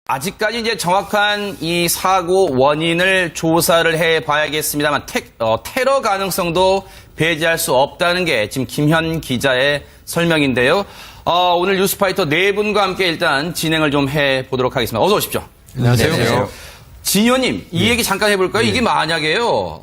아직까지 이제 정확한 이 사고 원인을 조사를 해 봐야겠습니다만 테러 가능성도 배제할 수 없다는 게 지금 김현 기자의 설명인데요. 오늘 뉴스파이터 네 분과 함께 일단 진행을 좀 해 보도록 하겠습니다. 어서 오십시오. 안녕하세요. 네. 진 의원님, 이 얘기 잠깐 해볼까요? 이게 만약에요,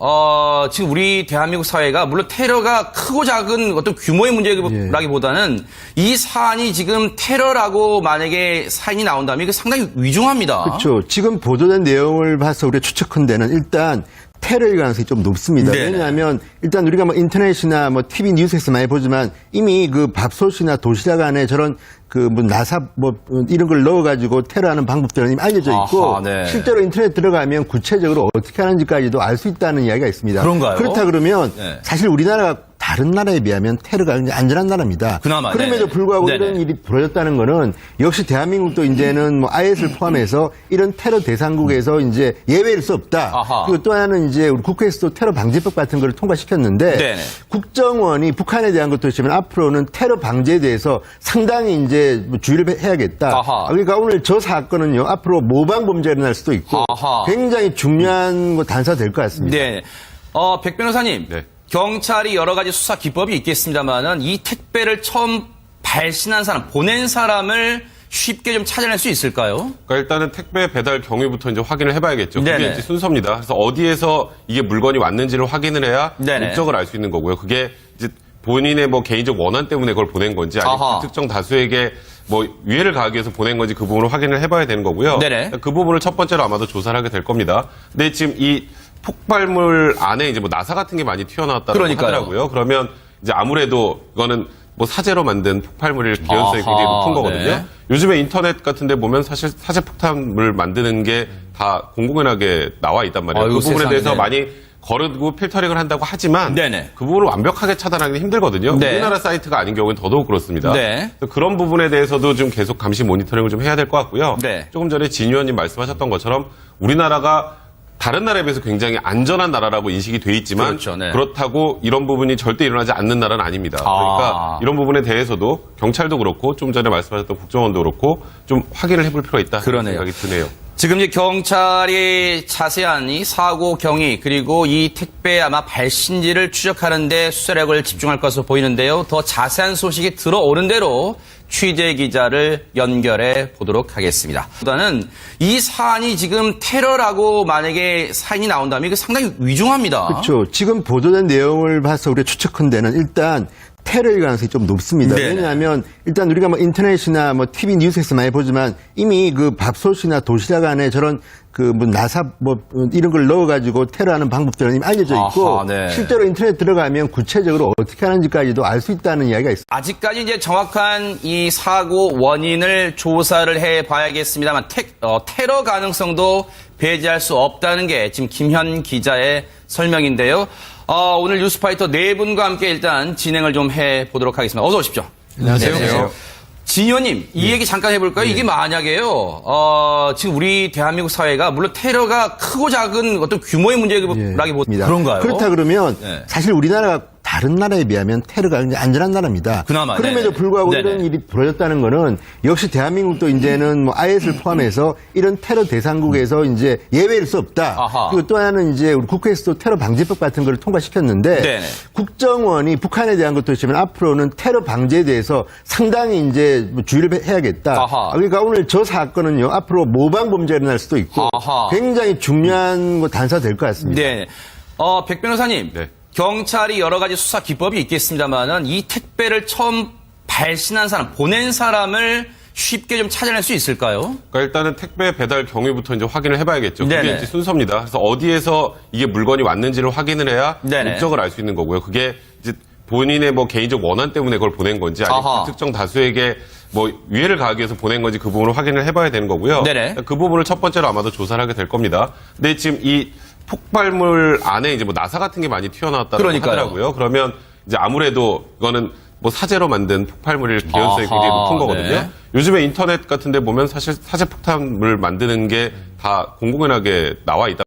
지금 우리 대한민국 사회가, 물론 테러가 크고 작은 어떤 규모의 문제라기보다는 이 사안이 지금 테러라고 만약에 사인이 나온다면 이게 상당히 위중합니다. 그렇죠. 지금 보도된 내용을 봐서 우리가 추측한데는 일단 테러일 가능성이 좀 높습니다. 네네. 왜냐하면 일단 우리가 뭐 인터넷이나 뭐 TV 뉴스에서 많이 보지만 이미 그 밥솥이나 도시락 안에 저런 그 뭐 나사 뭐 이런 걸 넣어가지고 테러하는 방법들은 이미 알려져 있고 아하, 네. 실제로 인터넷 들어가면 구체적으로 어떻게 하는지까지도 알 수 있다는 이야기가 있습니다. 그런가요? 그렇다 그러면 네. 사실 우리나라가 다른 나라에 비하면 테러가 굉장히 안전한 나라입니다. 그나마, 그럼에도 네네. 불구하고 네네. 이런 일이 벌어졌다는 거는 역시 대한민국도 이제는 뭐 IS를 포함해서 이런 테러 대상국에서 이제 예외일 수 없다. 아하. 그리고 또 하나는 이제 우리 국회에서도 테러 방지법 같은 걸 통과시켰는데 네네. 국정원이 북한에 대한 것도 있지만 앞으로는 테러 방지에 대해서 상당히 이제 뭐 주의를 해야겠다. 아하. 그러니까 오늘 저 사건은요 앞으로 모방 범죄가 일어날 수도 있고 아하. 굉장히 중요한 뭐 단서가 될 것 같습니다. 네. 백 변호사님. 네. 경찰이 여러 가지 수사 기법이 있겠습니다만은 이 택배를 처음 발신한 사람, 보낸 사람을 쉽게 좀 찾아낼 수 있을까요? 그러니까 일단은 택배 배달 경위부터 이제 확인을 해봐야겠죠. 그게 네네. 이제 순서입니다. 그래서 어디에서 이게 물건이 왔는지를 확인을 해야 네네. 목적을 알 수 있는 거고요. 그게 이제 본인의 뭐 개인적 원한 때문에 그걸 보낸 건지 아니면 아하. 특정 다수에게 뭐 위해를 가하기 위해서 보낸 건지 그 부분을 확인을 해봐야 되는 거고요. 네네. 그 부분을 첫 번째로 아마도 조사를 하게 될 겁니다. 근데 지금 이 폭발물 안에 이제 뭐 나사 같은 게 많이 튀어나왔다고 그러니까요. 하더라고요. 그러면 이제 아무래도 이거는 뭐 사제로 만든 폭발물일 가능성이 아하, 굉장히 높은 거거든요. 네. 요즘에 인터넷 같은 데 보면 사실 사제 폭탄을 만드는 게 다 공공연하게 나와 있단 말이에요. 아이고, 그 부분에 세상에. 대해서 많이 거르고 필터링을 한다고 하지만 네네. 그 부분을 완벽하게 차단하기는 힘들거든요. 네. 우리나라 사이트가 아닌 경우는 더더욱 그렇습니다. 네. 그래서 그런 부분에 대해서도 좀 계속 감시 모니터링을 좀 해야 될 것 같고요. 네. 조금 전에 진 의원님 말씀하셨던 것처럼 우리나라가 다른 나라에 비해서 굉장히 안전한 나라라고 인식이 돼 있지만 그렇죠, 네. 그렇다고 이런 부분이 절대 일어나지 않는 나라는 아닙니다. 그러니까 이런 부분에 대해서도 경찰도 그렇고 좀 전에 말씀하셨던 국정원도 그렇고 좀 확인을 해볼 필요가 있다 그러네요. 생각이 드네요. 지금 이제 경찰이 자세한 이 사고 경위 그리고 이 택배 아마 발신지를 추적하는데 수사력을 집중할 것으로 보이는데요. 더 자세한 소식이 들어오는 대로 취재 기자를 연결해 보도록 하겠습니다. 보다는 이 사안이 지금 테러라고 만약에 사인이 나온다면 이게 상당히 위중합니다. 그렇죠. 지금 보도된 내용을 봐서 우리가 추측한데는 일단 테러일 가능성이 좀 높습니다. 네네. 왜냐하면 일단 우리가 뭐 인터넷이나 뭐 TV 뉴스에서 많이 보지만 이미 그 밥솥이나 도시락 안에 저런 그 뭐 나사 뭐 이런 걸 넣어가지고 테러하는 방법들은 이미 알려져 있고 아하, 네. 실제로 인터넷 들어가면 구체적으로 어떻게 하는지까지도 알 수 있다는 이야기가 있습니다. 아직까지 이제 정확한 이 사고 원인을 조사를 해 봐야겠습니다만 테러 가능성도 배제할 수 없다는 게 지금 김현 기자의 설명인데요. 오늘 뉴스파이터 네 분과 함께 일단 진행을 좀 해 보도록 하겠습니다. 어서 오십시오. 안녕하세요. 진 의원님, 이 얘기 잠깐 해볼까요? 이게 만약에요, 지금 우리 대한민국 사회가 물론 테러가 크고 작은 어떤 규모의 문제라기보다는 그런가요? 그렇다 그러면 네. 사실 우리나라가 다른 나라에 비하면 테러가 굉장히 안전한 나라입니다. 그나마, 그럼에도 네네. 불구하고 네네. 이런 일이 벌어졌다는 거는 역시 대한민국도 이제는 뭐 IS를 포함해서 이런 테러 대상국에서 이제 예외일 수 없다. 아하. 그리고 또 하나는 이제 우리 국회에서도 테러 방지법 같은 걸 통과시켰는데 네네. 국정원이 북한에 대한 것도 있지만 앞으로는 테러 방지에 대해서 상당히 이제 뭐 주의를 해야겠다. 아하. 그러니까 오늘 저 사건은요 앞으로 모방 범죄가 일어날 수도 있고 아하. 굉장히 중요한 뭐 단서가 될 것 같습니다. 네. 백 변호사님. 네. 경찰이 여러 가지 수사 기법이 있겠습니다만은 이 택배를 처음 발신한 사람, 보낸 사람을 쉽게 좀 찾아낼 수 있을까요? 그러니까 일단은 택배 배달 경위부터 이제 확인을 해봐야겠죠. 그게 네네. 이제 순서입니다. 그래서 어디에서 이게 물건이 왔는지를 확인을 해야 네네. 목적을 알 수 있는 거고요. 그게 이제 본인의 뭐 개인적 원한 때문에 그걸 보낸 건지 아니면 아하. 특정 다수에게 뭐 위해를 가하기 위해서 보낸 건지 그 부분을 확인을 해봐야 되는 거고요. 네네. 그 부분을 첫 번째로 아마도 조사를 하게 될 겁니다. 근데 지금 이 폭발물 안에 이제 뭐 나사 같은 게 많이 튀어나왔다고 그러니까요. 하더라고요. 그러면 이제 아무래도 이거는 뭐 사제로 만든 폭발물일 가능성이 굉장히 아하, 높은 거거든요. 네. 요즘에 인터넷 같은 데 보면 사실 사제 폭탄을 만드는 게 다 공공연하게 나와 있다.